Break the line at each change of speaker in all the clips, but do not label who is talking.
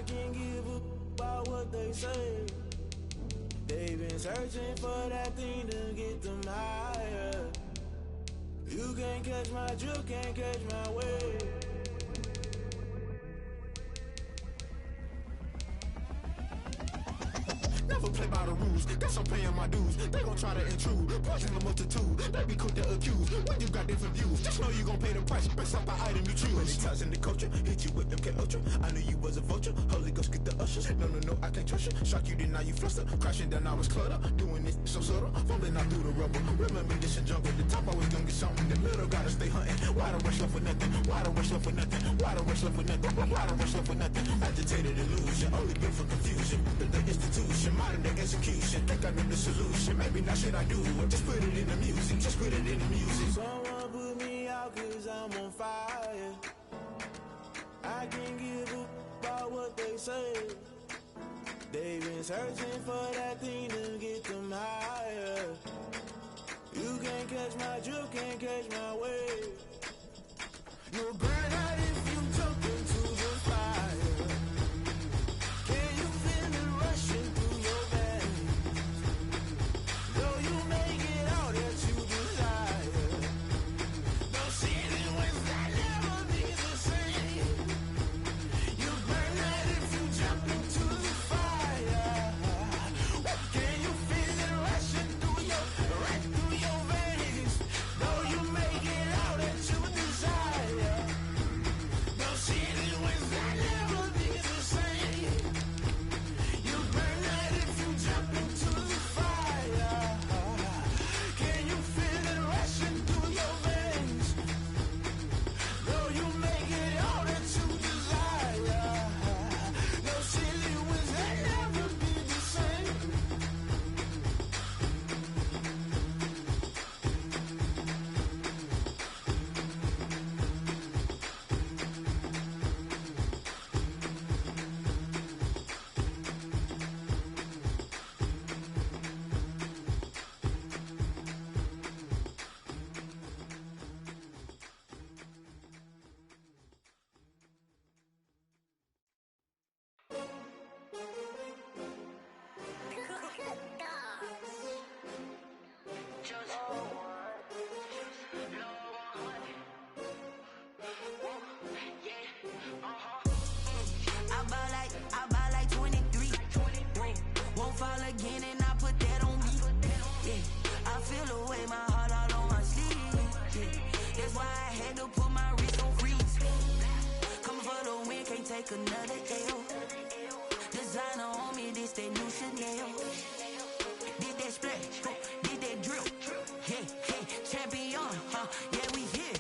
can give a about what they say. They've been searching for that thing to get them higher. You can't catch my drift, can't catch my wave.
Never play by the rules, guess I'm paying my dues. They gon' try to intrude, poison the multitude. They be quick to accuse, when you got different views. Just know you gon' pay the price, based off the item you choose. Many times in the culture, hit you with MK Ultra. I knew you was a vulture, Holy Ghost get the ushers. No, I can't trust you. Shock you, then now you fluster. Crashing down, I was clutter. Doing this so subtle, fumbling out through the rubble. Remember this in jungle, the top always gonna get something. The middle gotta stay hunting. Why the rush left with nothing? Why the rush left with nothing? Why the rush left with nothing? Why the rush left with nothing? Agitated illusion, only built for confusion. The institution, modern day execution. Think I know the solution. Maybe not shit I do. Just put it in the music. Just put it in the music.
Someone put me out 'cause I'm on fire. I can't give a about what they say. They've been searching for that thing to get them higher. You can't catch my drift, can't catch my wave. You'll burn out if you jump into the fire. Can you feel it rushing through your veins? Though you make it out that you desire. No ceiling wins that never be the same. You burn out if you jump into the fire. Can you feel it rushing through right through your veins? Though you make it out that you desire. No ceiling wins that never be the same. You burn out if you jump into the fire. Can you feel it rushing through your veins? Though you make it all that you desire. No silly wins that never be the same.
I buy like 23. Won't fall again and I put that on me. Yeah, I feel away my heart all on my sleeve. Yeah, that's why I had to put my wrist on freeze. Coming for the win, can't take another L. Designer on me, this that new Chanel. Did that splash, did that drill. Yeah, champion, yeah, we here.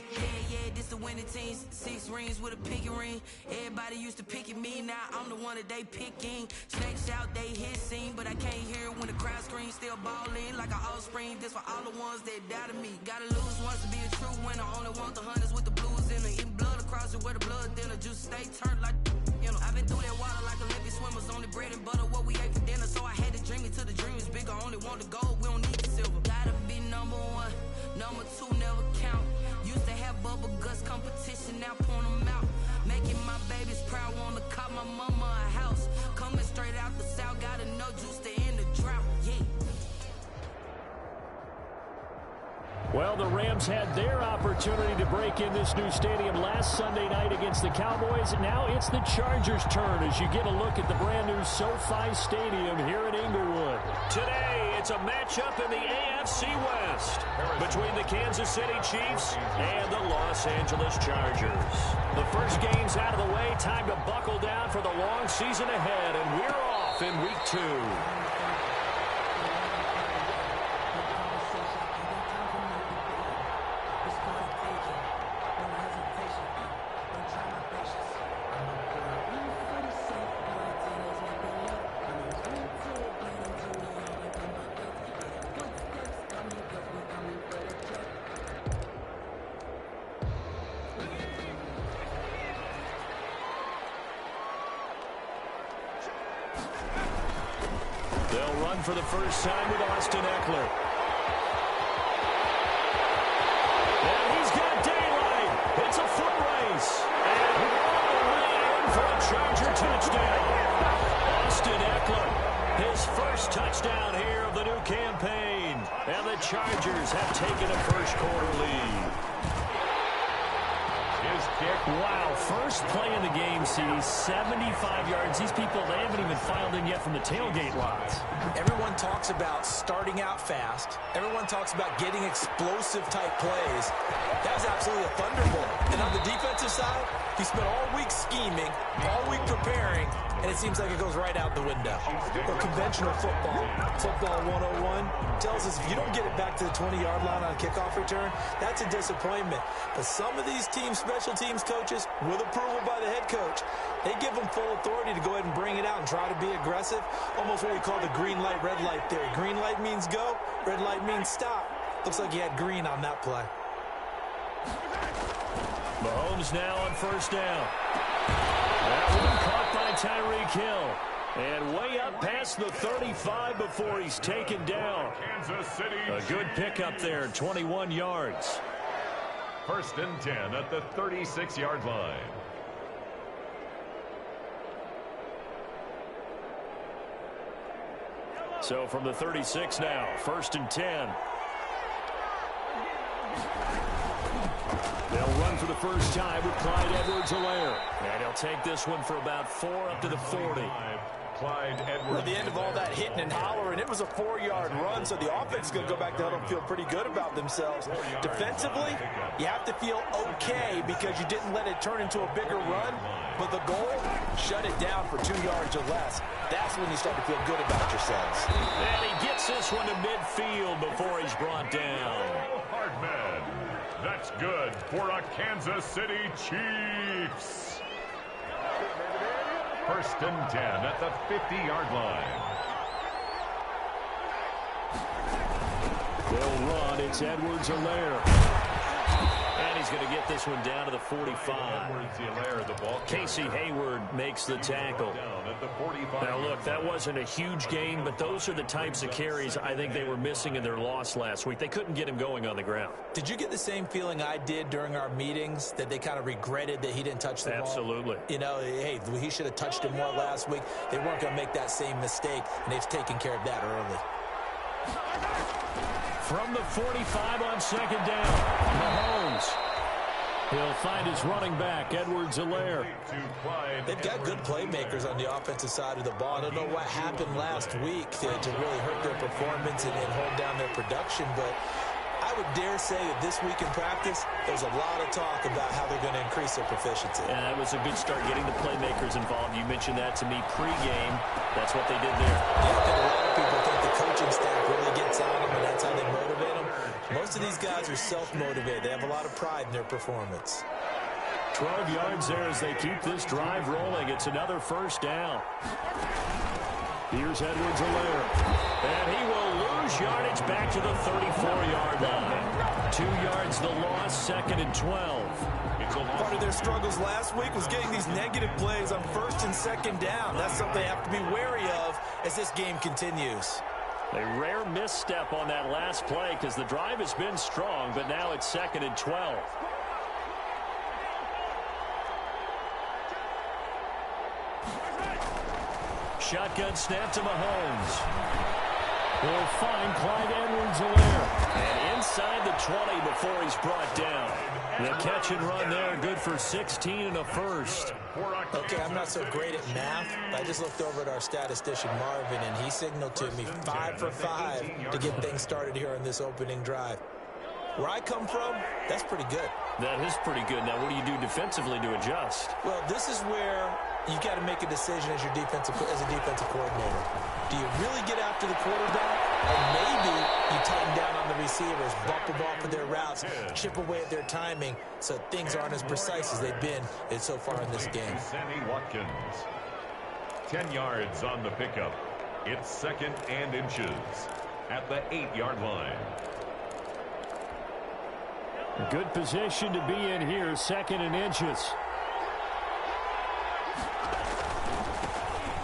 Yeah, this the winning team. 6 rings with a pinky ring. Everybody used to pick at me, now I'm the one that they picking. Snakes out, they hissing, but I can't hear when the crowd screams. Still balling like an offspring. This for all the ones that doubted me. Gotta lose once to be a true winner. Only want the hunters with the blues in it. Eating blood across it where the blood thinner. Juice stay turned like, you know. I've been through that water like Olympic swimmers. Only bread and butter, what we ate for dinner. So I had to dream it till the dream is bigger. Only want the gold, we don't need the silver. Gotta be number 1, number 2 never count. Used to have bubble guts competition, now point them out. Making my babies proud, wanna call my mama a house. Coming straight out the south, got enough juice to end the drought, yeah.
Well, the Rams had their opportunity to break in this new stadium last Sunday night against the Cowboys. Now it's the Chargers' turn as you get a look at the brand new SoFi Stadium here in Inglewood. Today, it's a matchup in the AFC West between the Kansas City Chiefs and the Los Angeles Chargers. The first game's out of the way. Time to buckle down for the long season ahead, and we're off in Week 2. They'll run for the first time with Austin Eckler. And he's got daylight. It's a foot race. And all the way for a Charger touchdown. Austin Eckler, his first touchdown here of the new campaign. And the Chargers have taken a first-quarter lead. His kick. Wow, first play in the game sees 75 yards. These people, they haven't even filed in yet from the tailgate lots.
Everyone talks about starting out fast. Everyone talks about getting explosive-type plays. That was absolutely a thunderbolt. And on the defensive side, he spent all week scheming, all week preparing, and it seems like it goes right out the window. Well, conventional football 101 tells us if you don't get it back to the 20-yard line on a kickoff return, that's a disappointment. But some of these special teams coaches, with approval by the head coach, they give them full authority to go ahead and bring it out and try to be aggressive. Almost what we call the green light, red light theory. Green light means go, red light means stop. Looks like he had green on that play.
Mahomes now on first down. That one caught by Tyreek Hill. And way up past the 35 before he's taken down.
Kansas City.
A good pickup there, 21 yards.
First and 10 at the 36-yard line.
So from the 36 now, first and 10. They'll run for the first time with Clyde Edwards-Helaire. And he'll take this one for about 4 up to the 40.
Clyde Edwards.
At the end of all that hitting and hollering, it was a 4-yard run, so the offense is going to go back to huddle and feel pretty good about themselves. Defensively, you have to feel okay because you didn't let it turn into a bigger run, but the goal, shut it down for 2 yards or less. That's when you start to feel good about yourselves.
And he gets this one to midfield before he's brought down.
Hardman. That's good for a Kansas City Chiefs. First and 10 at the 50-yard line.
They'll run. It's Edwards-Helaire. And he's going to get this one down to the 45.
Edwards-Helaire, the ball.
Casey Hayward makes the tackle.
Down at the 45.
Now, look, that wasn't a huge gain, but those are the types of carries I think they were missing in their loss last week. They couldn't get him going on the ground.
Did you get the same feeling I did during our meetings, that they kind of regretted that he didn't touch the ball?
Absolutely.
You know, hey, he should have touched it more last week. They weren't going to make that same mistake, and they've taken care of that early.
From the 45 on second down, Mahomes. He'll find his running back, Edwards-Helaire.
They've got good playmakers on the offensive side of the ball. I don't know what happened last week to really hurt their performance and hold down their production, but I would dare say that this week in practice, there's a lot of talk about how they're going to increase their proficiency.
Yeah, it was a good start getting the playmakers involved. You mentioned that to me pregame. That's what they did there.
Yeah, I think a lot of people think the coaching staff really gets on them, and that's how they motivate them. Most of these guys are self-motivated. They have a lot of pride in their performance.
12 yards there as they keep this drive rolling. It's another first down. Here's Edwards-Helaire. And he will lose yardage back to the 34-yard line. 2 yards the loss, second and 12.
Part of their struggles last week was getting these negative plays on first and second down. That's something they have to be wary of as this game continues.
A rare misstep on that last play because the drive has been strong, but now it's second and 12. Shotgun snap to Mahomes. Will find Clyde Edwards-Helaire. And inside the 20 before he's brought down. The catch and run there, good for 16 and a first.
Okay, I'm not so great at math, but I just looked over at our statistician, Marvin, and he signaled to me 5 for 5 to get things started here on this opening drive. Where I come from, that's pretty good.
That is pretty good. Now, what do you do defensively to adjust?
Well, this is where you got to make a decision as a defensive coordinator. Do you really get after the quarterback, or maybe you tighten down on the receivers, bump them off of their routes, chip away at their timing, so things aren't as precise as they've been so far in this game.
Sammy Watkins. 10 yards on the pickup. It's second and inches at the 8-yard line.
Good position to be in here, second and inches.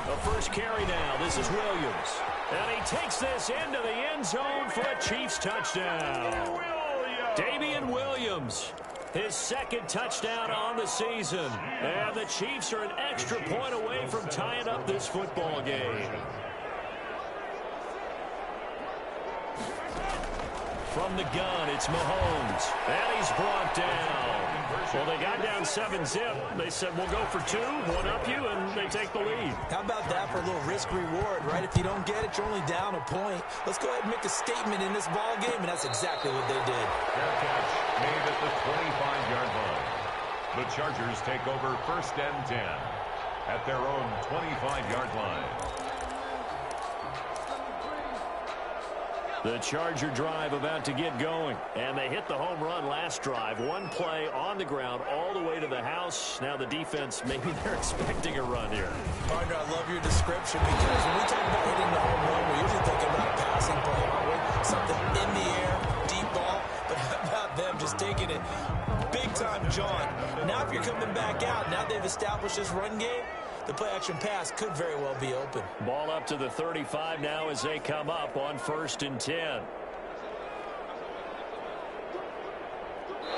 The first carry now. This is Williams. And he takes this into the end zone for a Chiefs touchdown. Damian Williams. His second touchdown on the season. And the Chiefs are an extra point away from tying up this football game. From the gun, it's Mahomes. And he's brought down. Well, they got down 7-zip. They said, we'll go for 2, one up you, and they take the lead.
How about that for a little risk-reward, right? If you don't get it, you're only down a point. Let's go ahead and make a statement in this ball game, and that's exactly what they did.
Their catch made at the 25-yard line. The Chargers take over 1st and 10 at their own 25-yard line.
The Charger drive about to get going. And they hit the home run last drive. One play on the ground all the way to the house. Now the defense, maybe they're expecting a run here.
Partner, I love your description because when we talk about hitting the home run, we're usually thinking about a passing play, aren't we? Something in the air, deep ball. But how about them just taking it big-time jaunt? Now if you're coming back out, now they've established this run game, the play-action pass could very well be open.
Ball up to the 35 now as they come up on 1st and 10.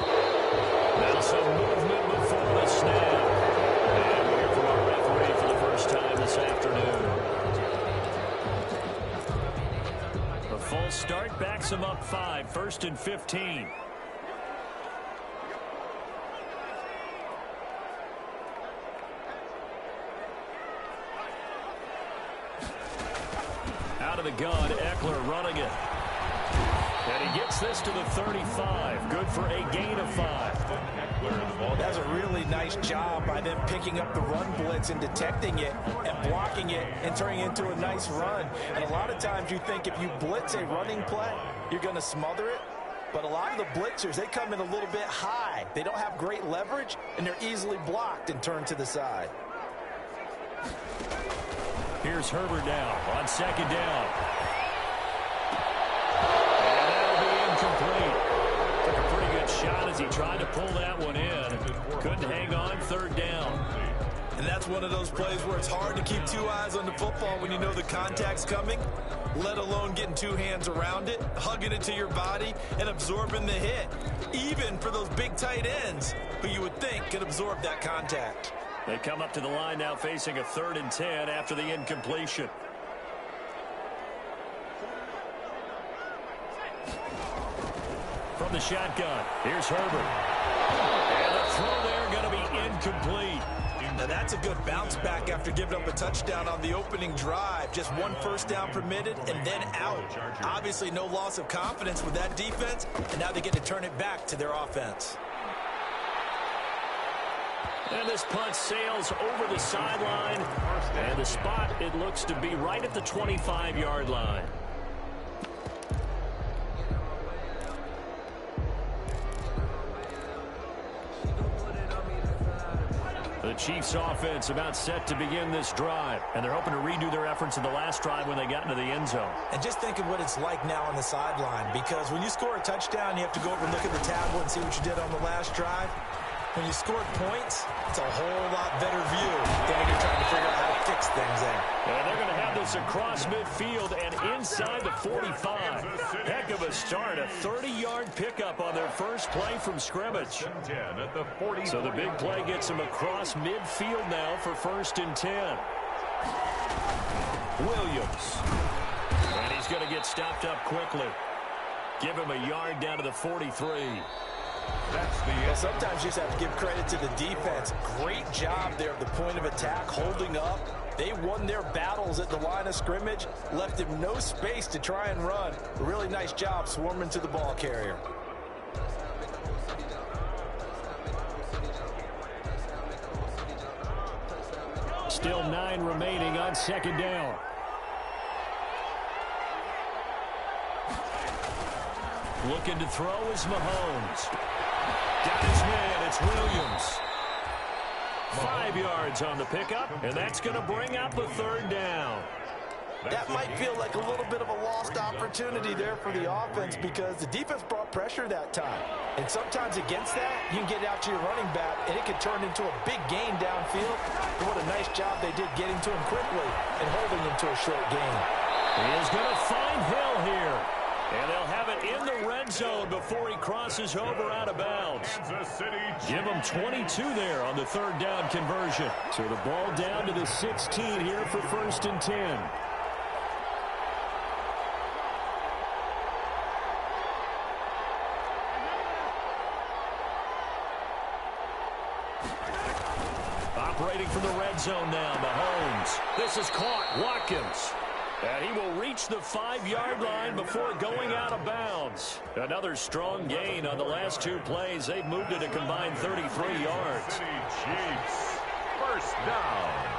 Now some movement before the snap. And we'll hear from our referee for the first time this afternoon. A false start backs them up 5, 1st and 15. Out of the gun, Eckler running it. And he gets this to the 35. Good for a gain of 5.
That's a really nice job by them picking up the run blitz and detecting it and blocking it and turning it into a nice run. And a lot of times you think if you blitz a running play, you're going to smother it. But a lot of the blitzers, they come in a little bit high. They don't have great leverage, and they're easily blocked and turned to the side.
Here's Herbert now on 2nd down. And that'll be incomplete. Took a pretty good shot as he tried to pull that one in. Couldn't hang on, 3rd down.
And that's one of those plays where it's hard to keep 2 eyes on the football when you know the contact's coming, let alone getting 2 hands around it, hugging it to your body, and absorbing the hit. Even for those big tight ends who you would think could absorb that contact.
They come up to the line now facing a 3rd and 10 after the incompletion. From the shotgun, here's Herbert. And the throw there going to be incomplete.
Now that's a good bounce back after giving up a touchdown on the opening drive. Just 1 first down permitted and then out. Obviously no loss of confidence with that defense, and now they get to turn it back to their offense.
And this punt sails over the sideline. And the spot, it looks to be right at the 25-yard line. The Chiefs offense about set to begin this drive. And they're hoping to redo their efforts in the last drive when they got into the end zone.
And just think of what it's like now on the sideline. Because when you score a touchdown, you have to go over and look at the tablet and see what you did on the last drive. When you scored points, it's a whole lot better view than when you're trying to figure out how to fix things there.
And they're going to have this across midfield and inside the 45. Heck of a start, a 30-yard pickup on their first play from scrimmage. So the big play gets them across midfield now for 1st and 10. Williams. And he's going to get stopped up quickly. Give him a yard down to the 43.
Well, sometimes you just have to give credit to the defense. Great job there at the point of attack, holding up. They won their battles at the line of scrimmage, left him no space to try and run. A really nice job swarming to the ball carrier.
Still 9 remaining on 2nd down. Looking to throw is Mahomes. Got his man, it's Williams. 5 yards on the pickup, and that's going to bring up a 3rd down.
That might feel like a little bit of a lost opportunity there for the offense because the defense brought pressure that time. And sometimes against that, you can get out to your running back, and it can turn into a big gain downfield. And what a nice job they did getting to him quickly and holding him to a short gain.
He is going to find Hill here. And they'll have it in the red zone before he crosses over out of bounds. Give him 22 there on the third down conversion. So the ball down to the 16 here for 1st and 10. Operating from the red zone now, Mahomes. This is caught. Watkins. And he will reach the 5-yard line before going out of bounds. Another strong gain on the last 2 plays. They've moved it a combined 33 yards.
Chiefs. First down.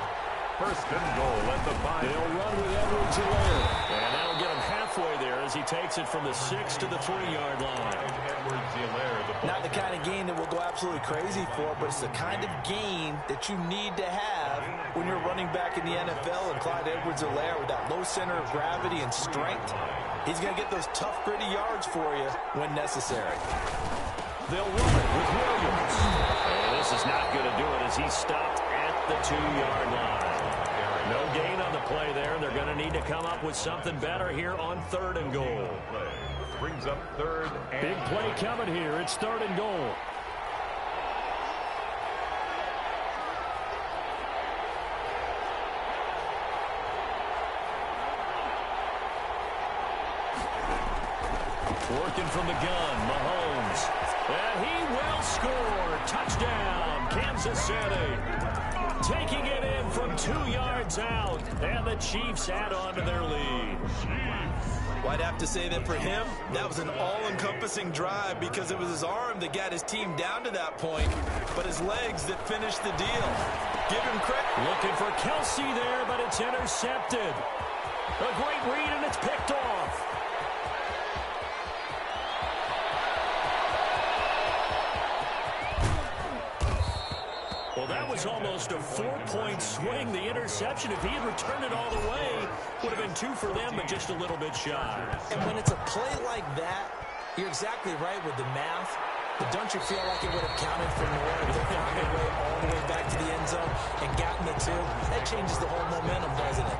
1st and goal at the 5.
They'll run with Edwards-Helaire. And that'll get him halfway there as he takes it from the 6 to the 3-yard line.
Not the kind of gain that we'll go absolutely crazy for, but it's the kind of gain that you need to have when you're running back in the NFL. And Clyde Edwards-Helaire, with that low center of gravity and strength, he's going to get those tough, gritty yards for you when necessary.
They'll run it with Williams. And this is not going to do it as he's stopped at the 2-yard line. No gain on the play there. They're going to need to come up with something better here on 3rd and goal.
Brings up 3rd and
big play coming here. It's 3rd and goal. Working from the gun, Mahomes. And he will score. Touchdown, Kansas City. Taking it in from 2 yards out. And the Chiefs add on to their lead.
Well, I'd have to say that for him, that was an all-encompassing drive because it was his arm that got his team down to that point, but his legs that finished the deal. Give him credit.
Looking for Kelsey there, but it's intercepted. A great read, and it's picked off. Well, that was almost a 4-point swing. The interception, if he had returned it all the way, would have been 2 for them, but just a little bit shy.
And when it's a play like that, you're exactly right with the math. But don't you feel like it would have counted for more if they found their way all the way back to the end zone and gotten the 2? That changes the whole momentum, doesn't it?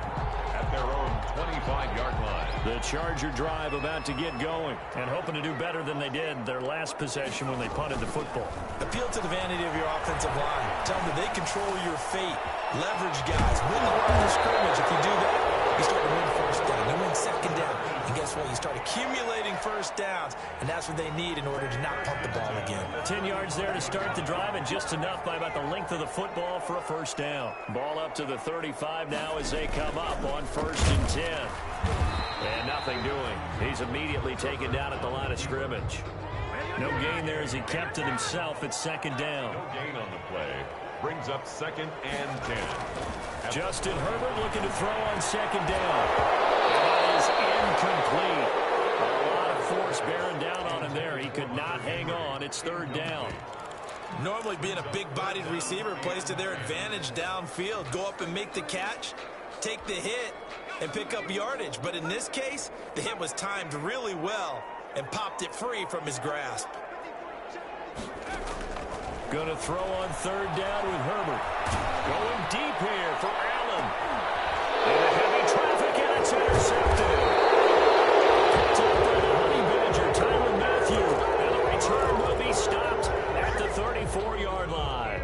At their own 25-yard line.
The Charger drive about to get going and hoping to do better than they did their last possession when they punted the football.
Appeal to the vanity of your offensive line. Tell them that they control your fate. Leverage guys. Win the line of scrimmage. If you do that, you start to win 1st down. You win 2nd down. And guess what? You start accumulating 1st downs, and that's what they need in order to not punt the ball again.
10 yards there to start the drive, and just enough by about the length of the football for a 1st down. Ball up to the 35 now as they come up on 1st and 10. And nothing doing. He's immediately taken down at the line of scrimmage. No gain there as he kept it himself at 2nd down.
No gain on the play. Brings up 2nd and 10.
Justin Herbert looking to throw on 2nd down. And that is incomplete. A lot of force bearing down on him there. He could not hang on. It's 3rd down.
Normally being a big-bodied receiver plays to their advantage downfield. Go up and make the catch, take the hit, and pick up yardage. But in this case, the hit was timed really well and popped it free from his grasp.
Going to throw on 3rd down with Herbert. Going deep here for Allen. Into heavy traffic, and it's intercepted. Picked up by the Honey Badger, Tyrann Mathieu. And the return will be stopped at the 34-yard line.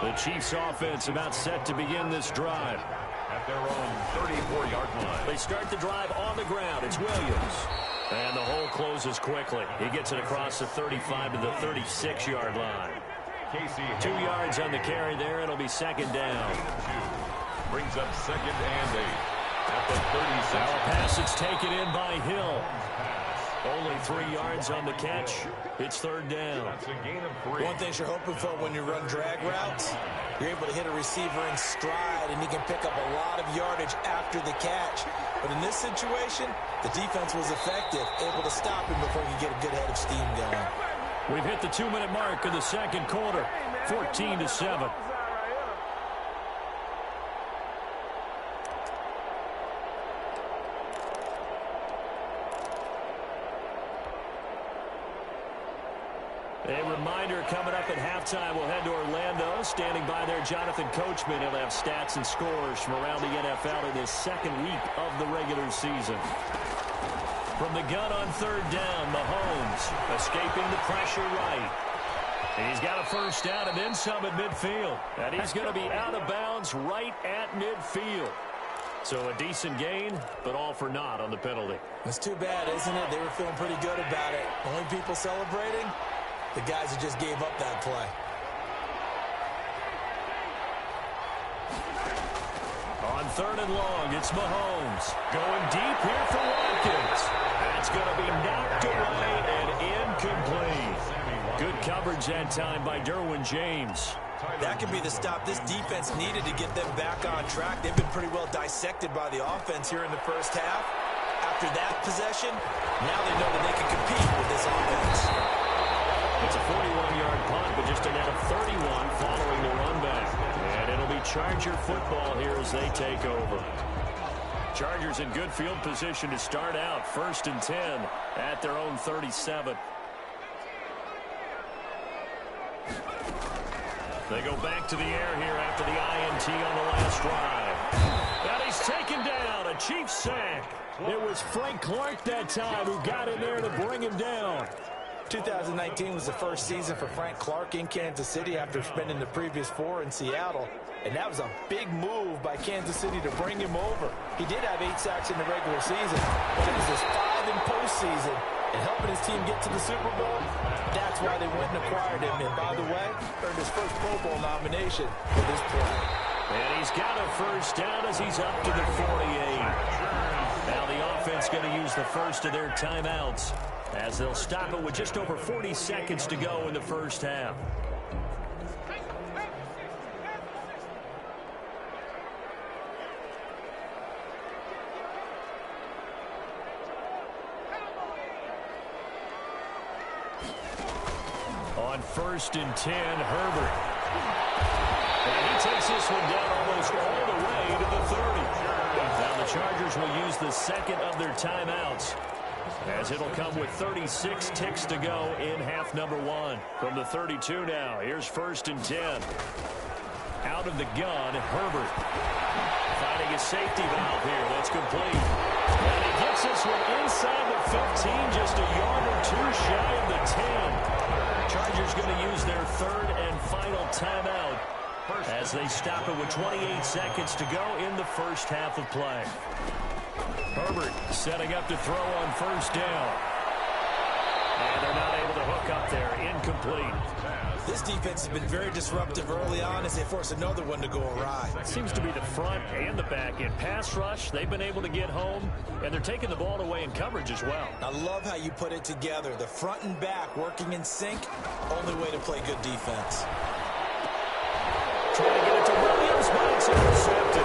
The Chiefs offense about set to begin this drive.
At their own 34-yard line.
They start the drive on the ground. It's Williams. And the hole closes quickly. He gets it across the 35 to the 36-yard line. 2 yards on the carry there. It'll be 2nd down.
Brings up 2nd and 8. At the 36.
Now a pass that's taken in by Hill. Only 3 yards on the catch. It's 3rd down.
That's a gain of 3.
One thing you're hoping for when you run drag routes, you're able to hit a receiver in stride, and he can pick up a lot of yardage after the catch. But in this situation, the defense was effective, able to stop him before he could get a good head of steam going.
We've hit the 2-minute mark in the 2nd quarter, 14-7. A reminder coming up at halftime, we'll head to Orlando. Standing by there, Jonathan Coachman. He'll have stats and scores from around the NFL in this 2nd week of the regular season. From the gun on third down, Mahomes escaping the pressure right. He's got a first down and then some at midfield. And he's going to be out of bounds right at midfield. So a decent gain, but all for naught on the penalty.
It's too bad, isn't it? They were feeling pretty good about it. Only people celebrating, the guys who just gave up that play.
On third and long, it's Mahomes. Going deep here for Watkins. That's going to be knocked away and incomplete. Good coverage that time by Derwin James.
That could be the stop this defense needed to get them back on track. They've been pretty well dissected by the offense here in the first half. After that possession, now they know that they can compete with this offense.
It's a 41-yard punt, but just a net of 31 following the run back. And it'll be Charger football here as they take over. Chargers in good field position to start out. 1st and 10 at their own 37. They go back to the air here after the INT on the last drive. And he's taken down. A Chiefs sack. It was Frank Clark that time who got in there to bring him down.
2019 was the first season for Frank Clark in Kansas City after spending the previous 4 in Seattle. And that was a big move by Kansas City to bring him over. He did have 8 sacks in the regular season, but it was his 5 in postseason. And helping his team get to the Super Bowl, that's why they went and acquired him. And by the way, earned his first Pro Bowl nomination for this play.
And he's got a first down as he's up to the 48. Now the offense going to use the first of their timeouts as they'll stop it with just over 40 seconds to go in the first half. On 1st and 10, Herbert. And he takes this one down almost all the way to the 30. Now the Chargers will use the second of their timeouts, as it'll come with 36 ticks to go in half number 1. From the 32 now, here's 1st and 10. Out of the gun, Herbert. Finding a safety valve here. That's complete. And he gets this one inside the 15, just a yard or 2 shy of the 10. Chargers going to use their 3rd and final timeout as they stop it with 28 seconds to go in the first half of play. Herbert setting up to throw on 1st down. And they're not able to hook up there. Incomplete.
This defense has been very disruptive early on as they force another one to go awry.
It seems to be the front and the back end. Pass rush, they've been able to get home, and they're taking the ball away in coverage as well.
I love how you put it together. The front and back working in sync, only way to play good defense.
Trying to get it to Williams, but it's intercepted.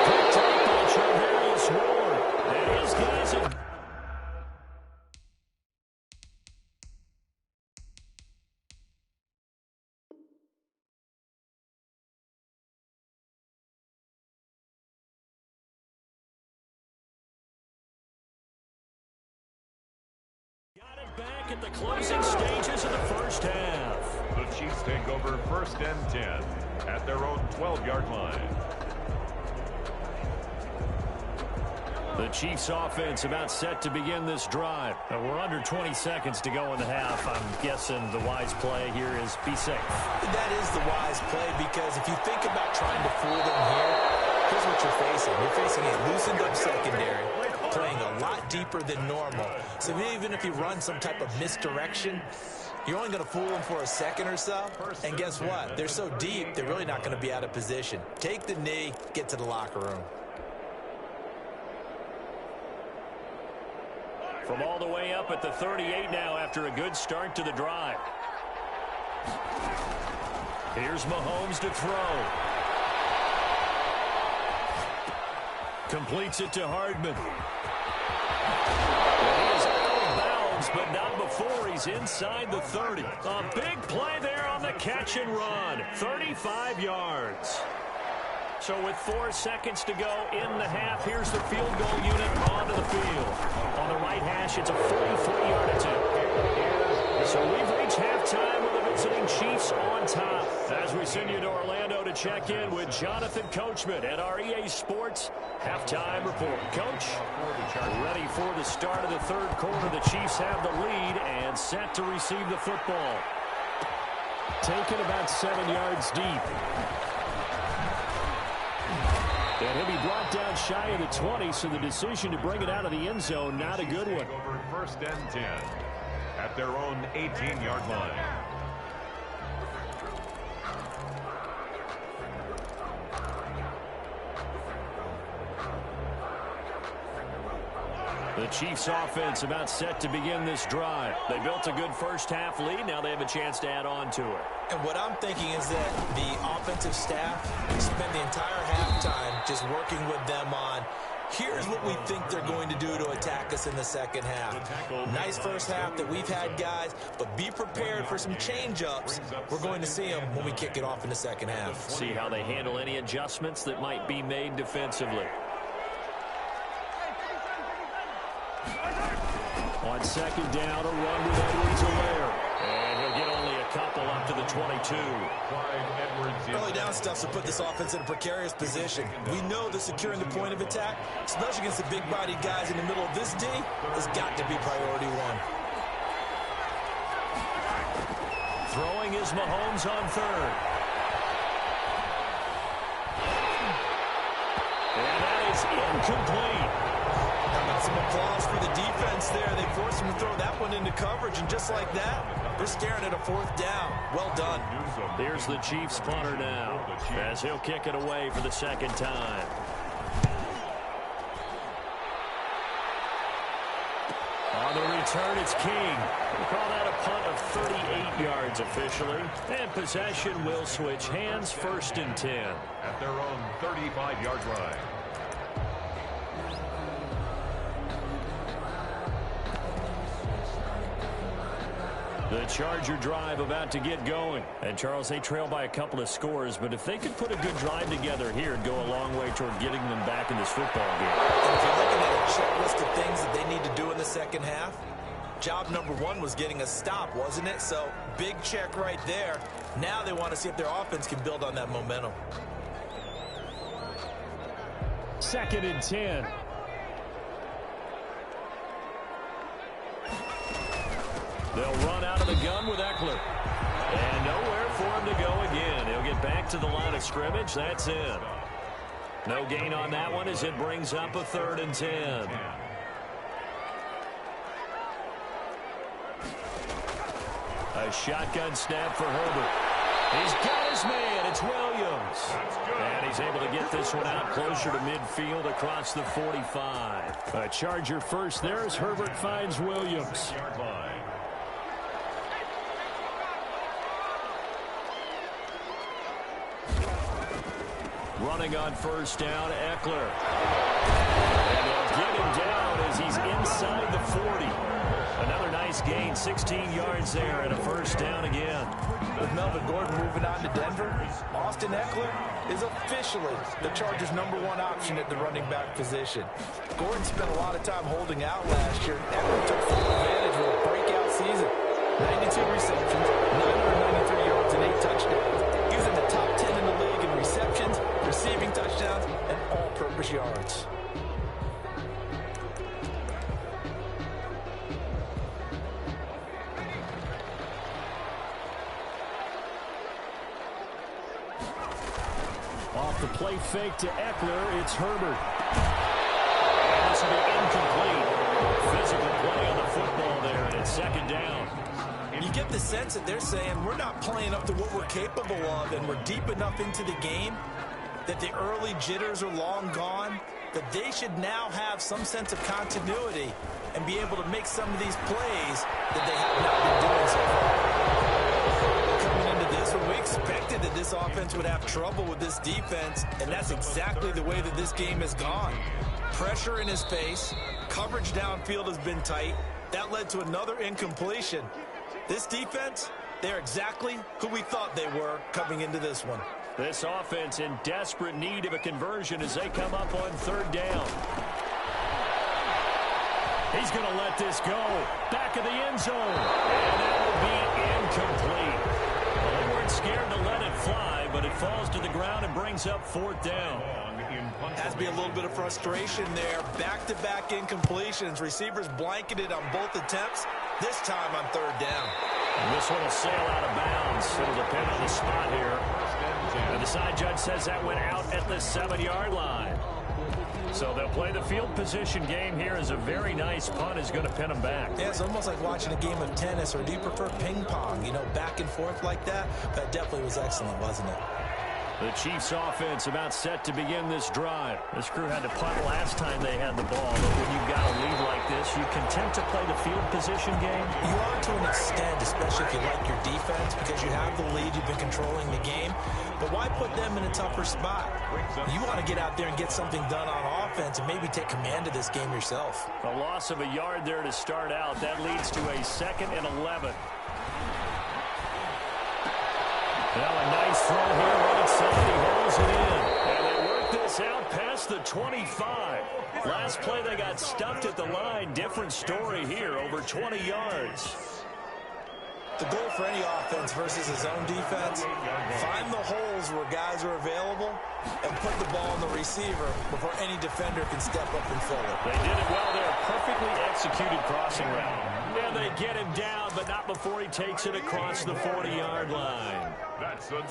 Picked up by Charvarius Ward. And his guys have... Got it back at the closing stages of the first half.
The Chiefs take over 1st and 10 at their own 12-yard line.
The Chiefs offense about set to begin this drive. We're under 20 seconds to go in the half. I'm guessing the wise play here is be safe.
That is the wise play, because if you think about trying to fool them here, here's what you're facing. You're facing a loosened up secondary, playing a lot deeper than normal. So even if you run some type of misdirection, you're only going to fool them for a second or so. And guess what? They're so deep, they're really not going to be out of position. Take the knee, get to the locker room.
From all the way up at the 38 now after a good start to the drive. Here's Mahomes to throw. Completes it to Hardman. He is out of bounds, but not before he's inside the 30. A big play there on the catch and run. 35 yards. So with 4 seconds to go in the half, here's the field goal unit onto the field. On the right hash, it's a 43-yard attempt. So we've reached halftime with a sitting Chiefs on top. As we send you to Orlando to check in with Jonathan Coachman at our EA Sports halftime report. Coach, ready for the start of the third quarter. The Chiefs have the lead and set to receive the football. Taken about 7 yards deep. And he'll be brought down shy of the 20, so the decision to bring it out of the end zone, not a good one.
Over first and 10 at their own 18-yard line.
The Chiefs offense about set to begin this drive. They built a good first half lead. Now they have a chance to add on to it.
And what I'm thinking is that the offensive staff spent the entire halftime just working with them on, here's what we think they're going to do to attack us in the second half. Nice first half that we've had, guys, but be prepared for some change-ups. We're going to see them when we kick it off in the second half.
See how they handle any adjustments that might be made defensively. On second down, a run with Edwards-Helaire. And he'll get only a couple up to the 22.
Early down stuff to put this offense in a precarious position. We know that securing the point of attack, especially against the big-bodied guys in the middle of this D, has got to be priority one.
Throwing is Mahomes on third. And that is incomplete.
Some applause for the defense there. They forced him to throw that one into coverage, and just like that, they're staring at a fourth down. Well done.
Here's the Chiefs punter now, as he'll kick it away for the second time. On the return, it's King. We'll call that a punt of 38 yards officially. And possession will switch hands, first and 10.
At their own 35-yard line.
The Charger drive about to get going. And, Charles, they trail by a couple of scores, but if they could put a good drive together here, it'd go a long way toward getting them back in this football game.
And if you're looking at a checklist of things that they need to do in the second half, job number one was getting a stop, wasn't it? So, big check right there. Now they want to see if their offense can build on that momentum.
Second and 10. They'll run out of the gun with Eckler. And nowhere for him to go again. He'll get back to the line of scrimmage. That's it. No gain on that one as it brings up a third and 10. A shotgun snap for Herbert. He's got his man. It's Williams. And he's able to get this one out closer to midfield across the 45. A Charger first there as Herbert finds Williams. Running on first down, Eckler. And they'll get him down as he's inside the 40. Another nice gain, 16 yards there and a first down again.
With Melvin Gordon moving on to Denver, Austin Eckler is officially the Chargers' #1 option at the running back position. Gordon spent a lot of time holding out last year. Eckler took full advantage with a breakout season. 92 receptions, 993 yards, and 8 touchdowns. He was in the top 10 in the league in receptions, receiving touchdowns, and all-purpose yards.
Off the play fake to Eckler, it's Herbert. And this will be incomplete. Physical play on the football there, and it's second down.
You get the sense that they're saying we're not playing up to what we're capable of, and we're deep enough into the game that the early jitters are long gone, that they should now have some sense of continuity and be able to make some of these plays that they have not been doing so far. Coming into this one, we expected that this offense would have trouble with this defense, and that's exactly the way that this game has gone. Pressure in his face, coverage downfield has been tight. That led to another incompletion. This defense, they're exactly who we thought they were coming into this one.
This offense in desperate need of a conversion as they come up on third down. He's going to let this go. Back of the end zone. And that will be incomplete. but it falls to the ground and brings up 4th down.
Has to be a little bit of frustration there. Back-to-back incompletions. Receivers blanketed on both attempts. This time on 3rd down.
And this one will sail out of bounds. It'll depend on the spot here. And the side judge says that went out at the 7-yard line. So they'll play the field position game here as a very nice punt is going to pin them back.
Yeah, it's almost like watching a game of tennis, or do you prefer ping pong? You know, back and forth like that? That definitely was excellent, wasn't it?
The Chiefs offense about set to begin this drive. This crew had to punt last time they had the ball, but when you've got a lead like this, you content to play the field position game?
You are to an extent, especially if you like your defense, because you have the lead, you've been controlling the game. But why put them in a tougher spot? You want to get out there and get something done on offense and maybe take command of this game yourself.
A loss of a yard there to start out. That leads to a 2nd and 11. Now a nice throw here right side. He holds it in. And they work this out past the 25. Last play they got stuffed at the line. Different story here, over 20 yards.
The goal for any offense versus his own defense, find the holes where guys are available and put the ball on the receiver before any defender can step up and fill it.
They did it well there. Perfectly executed crossing route. And they get him down, but not before he takes it across the 40-yard line.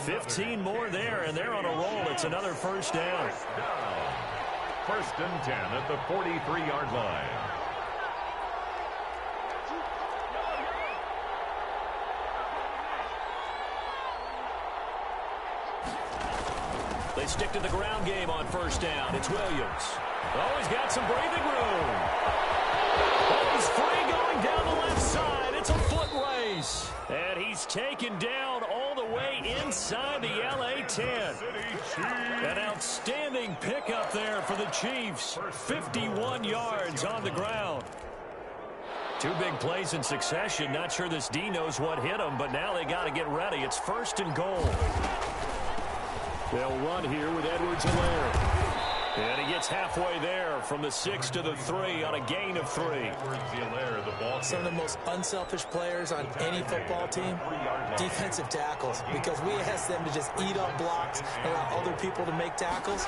15 more there, and they're on a roll. It's another 1st down.
1st and 10 at the 43-yard line.
They stick to the ground game on 1st down. It's Williams. Oh, he's got some breathing room. Oh, he's free going down the left side. It's a foot race. And he's taken down all the way inside the LA 10. An outstanding pickup there for the Chiefs. 51 yards on the ground. 2 big plays in succession. Not sure this D knows what hit him, but now they got to get ready. It's 1st and goal. They'll run here with Edwards-Helaire. And he gets halfway there from the 6 to the 3 on a gain of 3.
Some of the most unselfish players on any football team, defensive tackles, because we ask them to just eat up blocks and allow other people to make tackles.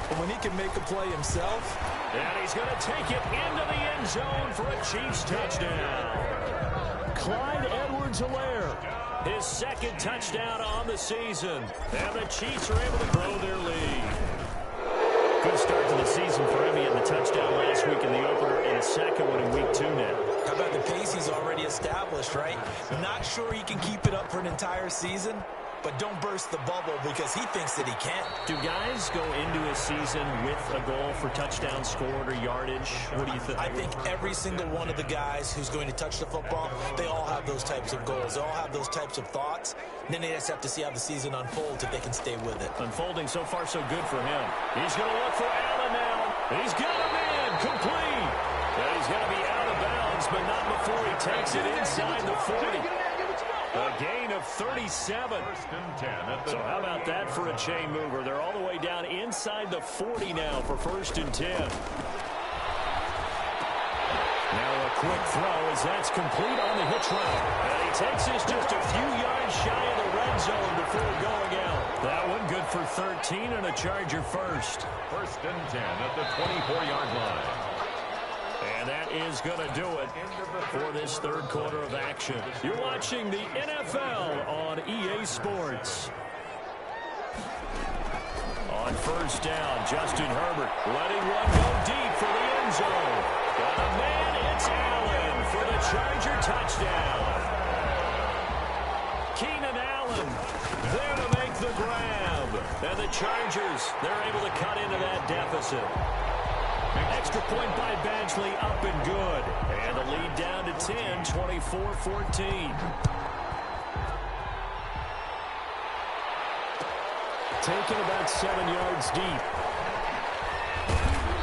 But when he can make a play himself.
And he's going to take it into the end zone for a Chiefs touchdown. Clyde Edwards-Helaire, his 2nd touchdown on the season. And the Chiefs are able to grow their lead. Good start to the season for him. He had the touchdown last week in the opener and a 2nd one in week 2 now.
How about the pace he's already established, right? Not sure he can keep it up for an entire season, but don't burst the bubble because he thinks that he can.
Do guys go into a season with a goal for touchdown scored or yardage? What do you think?
I think every single one of the guys who's going to touch the football, they all have those types of goals. They all have those types of thoughts. And then they just have to see how the season unfolds if they can stay with it.
Unfolding so far so good for him. He's going to look for Allen now. He's got him in. Complete. And he's going to be out of bounds, but not before he takes it inside the 40. A gain of 37. So how about that for a chain mover? They're all the way down inside the 40 now for 1st and 10. Now a quick throw as that's complete on the hitch route. And he takes this just a few yards shy of the red zone before going out. That one good for 13 and a Charger 1st.
1st and 10 at the 24-yard line.
And that is going to do it for this 3rd quarter of action. You're watching the NFL on EA Sports. On 1st down, Justin Herbert letting one go deep for the end zone. Got a man, it's Allen for the Charger touchdown. Keenan Allen there to make the grab. And the Chargers, they're able to cut into that deficit. Extra point by Badgley, up and good. And the lead down to 10, 24-14. Taken about 7 yards deep.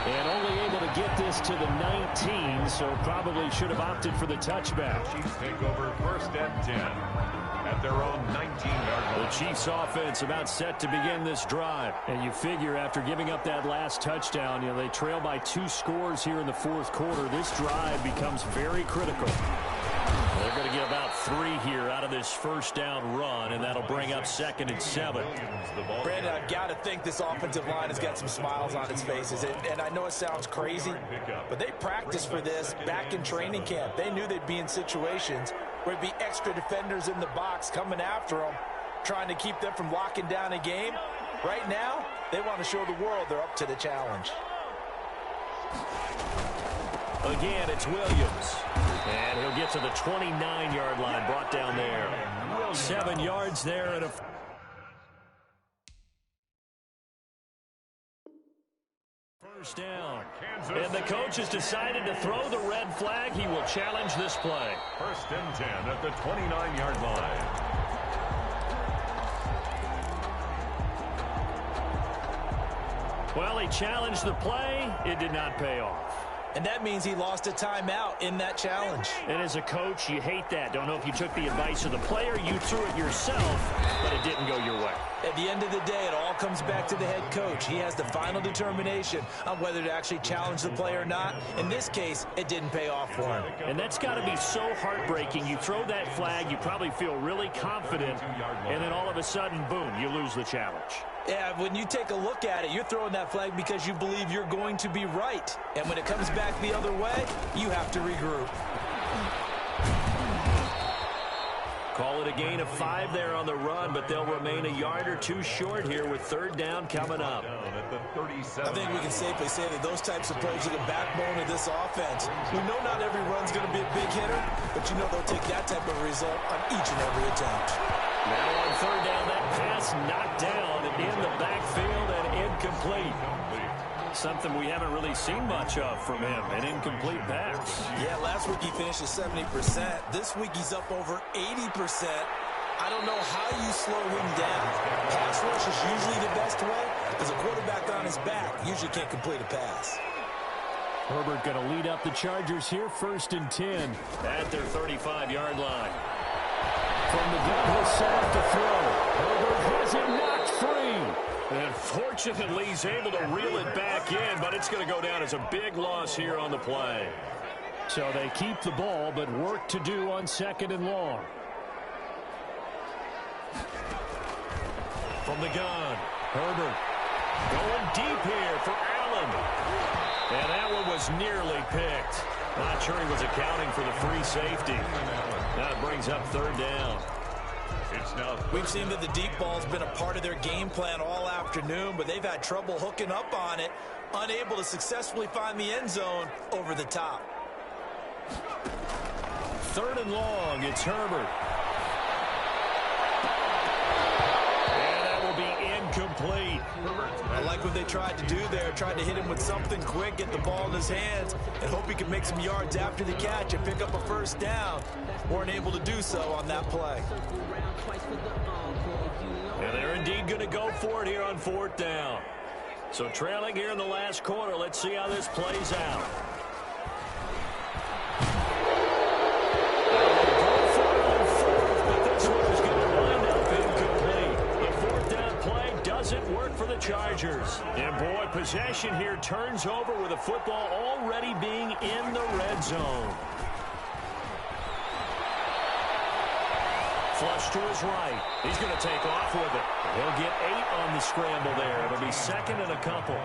And only able to get this to the 19, so probably should have opted for the touchback.
Chiefs take over 1st and 10 at their own 19-yard line.
The Chiefs offense about set to begin this drive. And you figure after giving up that last touchdown, they trail by 2 scores here in the 4th quarter. This drive becomes very critical. They're going to get about 3 here out of this first down run, and that'll bring up 2nd and 7.
Brandon, I've got to think this offensive line has got some smiles on its faces. And I know it sounds crazy, but they practiced for this back in training camp. They knew they'd be in situations where there'd be extra defenders in the box coming after them, trying to keep them from locking down a game. Right now, they want to show the world they're up to the challenge.
Again, it's Williams. And he'll get to the 29-yard line, brought down there. 7 yards there and a... First down. And the coach has decided to throw the red flag. He will challenge this play.
1st and 10 at the 29-yard line.
Well, he challenged the play. It did not pay off.
And that means he lost a timeout in that challenge.
And as a coach, you hate that. Don't know if you took the advice of the player, you threw it yourself, but it didn't go your way.
At the end of the day, it all comes back to the head coach. He has the final determination on whether to actually challenge the play or not. In this case, it didn't pay off for him.
And that's got to be so heartbreaking. You throw that flag, you probably feel really confident, and then all of a sudden, boom, you lose the challenge.
Yeah, when you take a look at it, you're throwing that flag because you believe you're going to be right. And when it comes back the other way, you have to regroup.
Call it a gain of 5 there on the run, but they'll remain a yard or 2 short here with 3rd down coming up.
I think we can safely say that those types of plays are the backbone of this offense. We know not every run's going to be a big hitter, but you know they'll take that type of result on each and every attempt.
Now on 3rd down, that pass knocked down in the backfield and incomplete. Something we haven't really seen much of from him, an incomplete pass.
Yeah, last week he finished at 70%. This week he's up over 80%. I don't know how you slow him down. Pass rush is usually the best way because a quarterback on his back usually can't complete a pass.
Herbert going to lead up the Chargers here, 1st and 10 at their 35-yard line. From the gun, he'll set up to throw. Herbert has it knocked free. And fortunately, he's able to reel it back in, but it's going to go down as a big loss here on the play. So they keep the ball, but work to do on 2nd and long. From the gun, Herbert going deep here for Allen. And that one was nearly picked. Not sure he was accounting for the free safety. That brings up 3rd down.
We've seen that the deep ball's been a part of their game plan all afternoon, but they've had trouble hooking up on it, unable to successfully find the end zone over the top.
3rd and long, it's Herbert. And that will be incomplete.
I like what they tried to do there, tried to hit him with something quick, get the ball in his hands, and hope he can make some yards after the catch and pick up a 1st down. Weren't able to do so on that play.
And they're indeed going to go for it here on 4th down. So trailing here in the last quarter, let's see how this plays out. Doesn't work for the Chargers. And boy, possession here turns over with the football already being in the red zone. Flush to his right. He's going to take off with it. He'll get 8 on the scramble there. It'll be 2nd and a couple.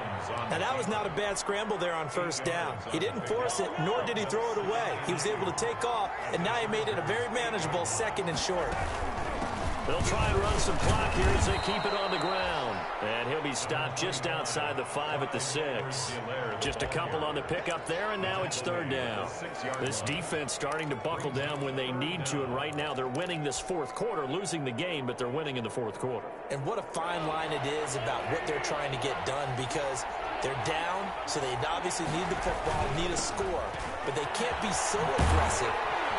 Now, that was not a bad scramble there on 1st down. He didn't force it, nor did he throw it away. He was able to take off, and now he made it a very manageable 2nd and short.
They'll try and run some clock here as they keep it on the ground. And he'll be stopped just outside the 5 at the 6. Just a couple on the pickup there, and now it's 3rd down. This defense starting to buckle down when they need to, and right now they're winning this 4th quarter, losing the game, but they're winning in the 4th quarter.
And what a fine line it is about what they're trying to get done, because they're down, so they obviously need the football, need a score, but they can't be so aggressive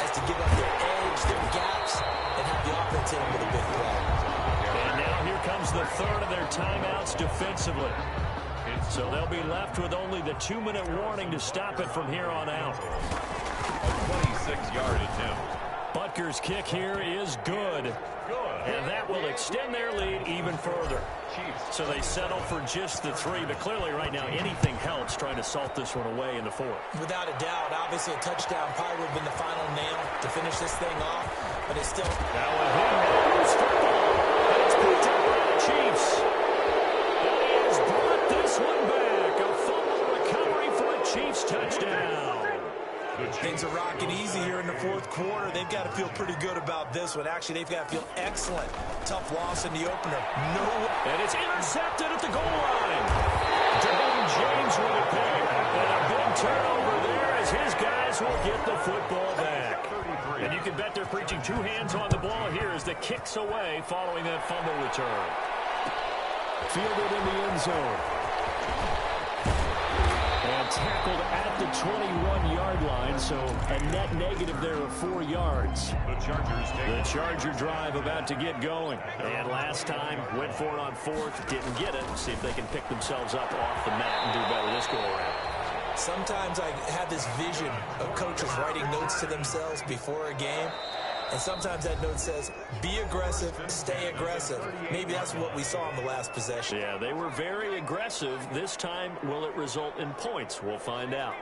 as to give up their edge, their gaps, and have the offense in with a big play.
And now here comes the 3rd of their timeouts defensively. So they'll be left with only the 2-minute warning to stop it from here on out.
A 26-yard attempt.
But Packers' kick here is good. And that will extend their lead even further. So they settle for just the 3, but clearly right now anything helps trying to salt this one away in the 4th.
Without a doubt, obviously a touchdown probably would have been the final nail to finish this thing off, but it's still...
Now a big struggle, and it's picked up by the Chiefs. And he has brought this one back. A fumble recovery for a Chiefs touchdown.
Things are rocking easy here in the 4th quarter. They've got to feel pretty good about this one. Actually, they've got to feel excellent. Tough loss in the opener.
And it's intercepted at the goal line. Derwin James with a pick. And a big turnover there as his guys will get the football back. And you can bet they're preaching 2 hands on the ball here as the kick's away following that fumble return. Fielded in the end zone. And tackled at the 21-yard line, so a net negative there of 4 yards. The Charger drive about to get going. And last time, went for it on 4th, didn't get it. See if they can pick themselves up off the mat and do better this go-around.
Sometimes I have this vision of coaches writing notes to themselves before a game. And sometimes that note says, be aggressive, stay aggressive. Maybe that's what we saw in the last possession.
Yeah, they were very aggressive. This time, will it result in points? We'll find out.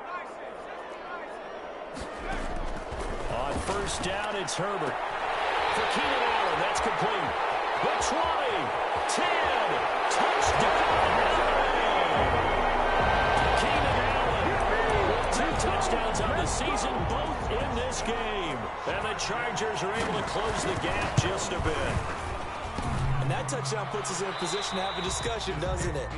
On first down, it's Herbert. For Keenan Allen, that's complete. The 20, 10, touchdown. Keenan Allen with 2 touchdowns on the season, both in this game. And the Chargers are able to close the gap just a bit.
And that touchdown puts us in a position to have a discussion, doesn't it?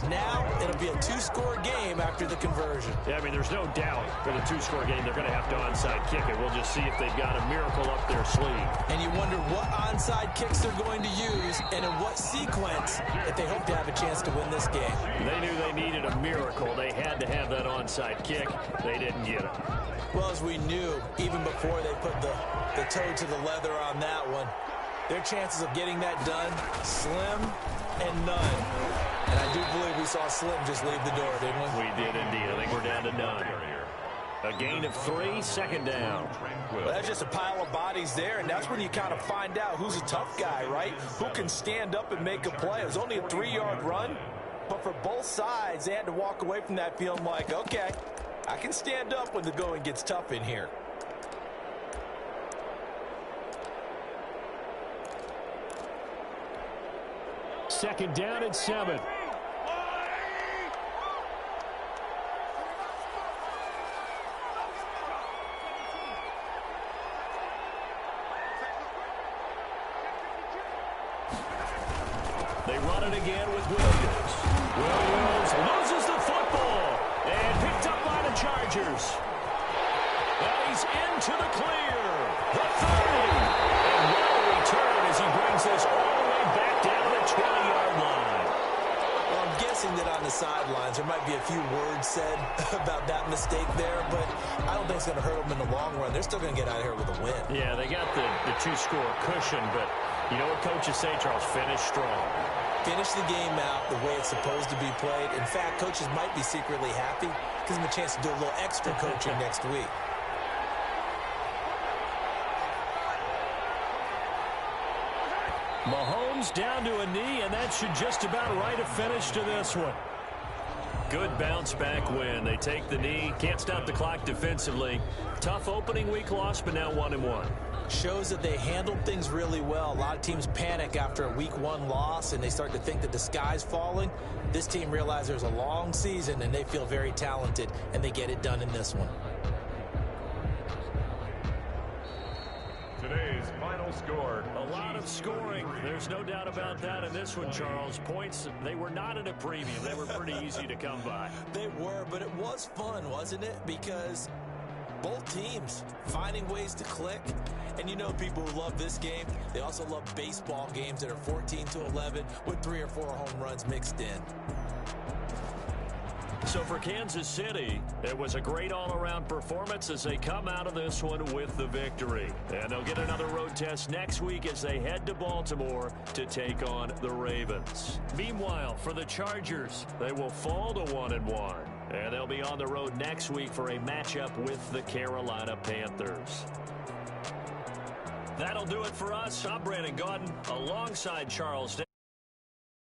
Now, it'll be a 2-score game after the conversion.
Yeah, I mean, there's no doubt with a 2-score game, they're going to have to onside kick it. We'll just see if they've got a miracle up their sleeve.
And you wonder what onside kicks they're going to use and in what sequence if they hope to have a chance to win this game.
They knew they needed a miracle. They had to have that onside kick. They didn't get it.
Well, as we knew, even before they put the toe to the leather on that one, their chances of getting that done, slim and none. And I do believe we saw Slim just leave the door, didn't we?
We did indeed. I think we're down to none. A gain of 3, second down.
Well, that's just a pile of bodies there, and that's when you kind of find out who's a tough guy, right? Who can stand up and make a play. It was only a 3-yard run, but for both sides, they had to walk away from that feeling like, okay, I can stand up when the going gets tough in here.
Second down and 7. They run it again with Williams. Williams loses the football and picked up by the Chargers. And he's into the clear. The 30. And what a return as he brings this all the way back down the 20-yard line.
Well, I'm guessing that on the sidelines there might be a few words said about that mistake there, but I don't think it's going to hurt them in the long run. They're still going to get out of here with a win.
Yeah, they got the 2-score cushion, but you know what coaches say, Charles? Finish strong.
Finish the game out the way it's supposed to be played. In fact, coaches might be secretly happy. Gives them a chance to do a little extra coaching next week.
Mahomes down to a knee, and that should just about write a finish to this one. Good bounce-back win. They take the knee. Can't stop the clock defensively. Tough opening week loss, but now 1-1.
Shows that they handled things really well. A lot of teams panic after a week 1 loss, and they start to think that the sky's falling. This team realizes there's a long season, and they feel very talented, and they get it done in this one.
Today's final score.
A lot of scoring. There's no doubt about that in this one, Charles. Points, they were not at a premium. They were pretty easy to come by.
They were, but it was fun, wasn't it? Because both teams finding ways to click. And you know people who love this game, they also love baseball games that are 14-11 with 3 or 4 home runs mixed in.
So for Kansas City, it was a great all-around performance as they come out of this one with the victory. And they'll get another road test next week as they head to Baltimore to take on the Ravens. Meanwhile, for the Chargers, they will fall to 1-1. And they'll be on the road next week for a matchup with the Carolina Panthers. That'll do it for us. I'm Brandon Gaudin alongside Charles Day.